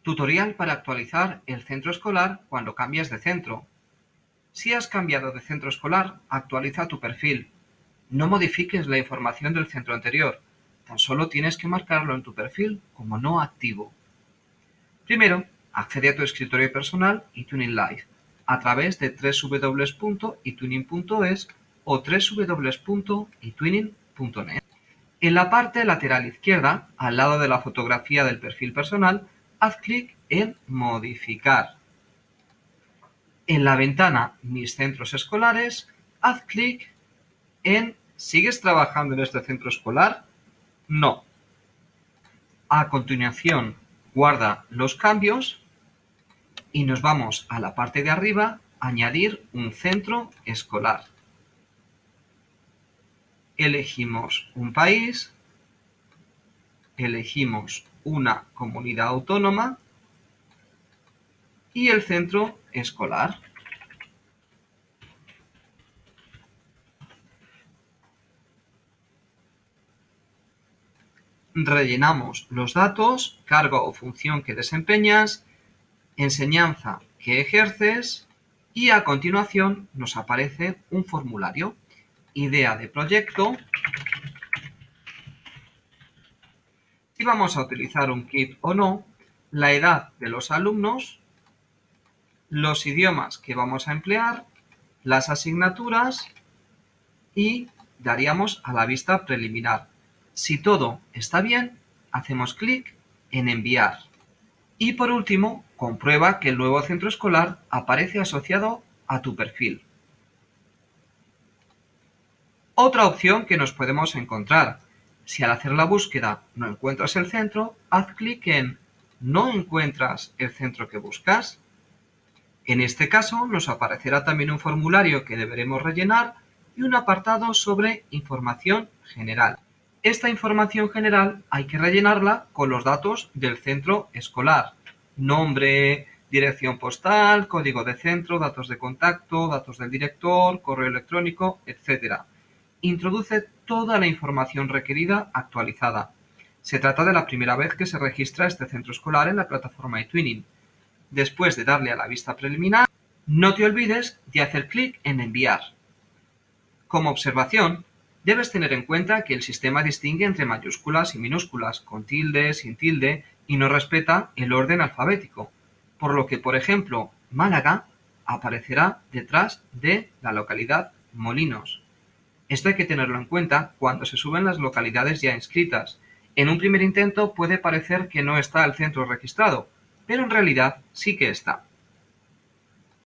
Tutorial para actualizar el centro escolar cuando cambias de centro. Si has cambiado de centro escolar, actualiza tu perfil. No modifiques la información del centro anterior, tan solo tienes que marcarlo en tu perfil como no activo. Primero, accede a tu escritorio personal eTuning Live a través de www.etuning.es o www.etuning.net. En la parte lateral izquierda, al lado de la fotografía del perfil personal, haz clic en Modificar. En la ventana Mis centros escolares, haz clic en ¿Sigues trabajando en este centro escolar? No. A continuación, guarda los cambios y nos vamos a la parte de arriba, Añadir un centro escolar. Elegimos un país, elegimos una comunidad autónoma y el centro escolar. Rellenamos los datos, cargo o función que desempeñas, enseñanza que ejerces y a continuación nos aparece un formulario, idea de proyecto, si vamos a utilizar un kit o no, la edad de los alumnos, los idiomas que vamos a emplear, las asignaturas y daríamos a la vista preliminar. Si todo está bien, hacemos clic en enviar. Y por último, comprueba que el nuevo centro escolar aparece asociado a tu perfil. Otra opción que nos podemos encontrar. Si al hacer la búsqueda no encuentras el centro, haz clic en ¿No encuentras el centro que buscas? En este caso nos aparecerá también un formulario que deberemos rellenar y un apartado sobre información general. Esta información general hay que rellenarla con los datos del centro escolar. Nombre, dirección postal, código de centro, datos de contacto, datos del director, correo electrónico, etc. Introduce toda la información requerida actualizada. Se trata de la primera vez que se registra este centro escolar en la plataforma eTwinning. Después de darle a la vista preliminar, no te olvides de hacer clic en enviar. Como observación, debes tener en cuenta que el sistema distingue entre mayúsculas y minúsculas, con tilde, sin tilde, y no respeta el orden alfabético, por lo que, por ejemplo, Málaga aparecerá detrás de la localidad Molinos. Esto hay que tenerlo en cuenta cuando se suben las localidades ya inscritas. En un primer intento puede parecer que no está el centro registrado, pero en realidad sí que está.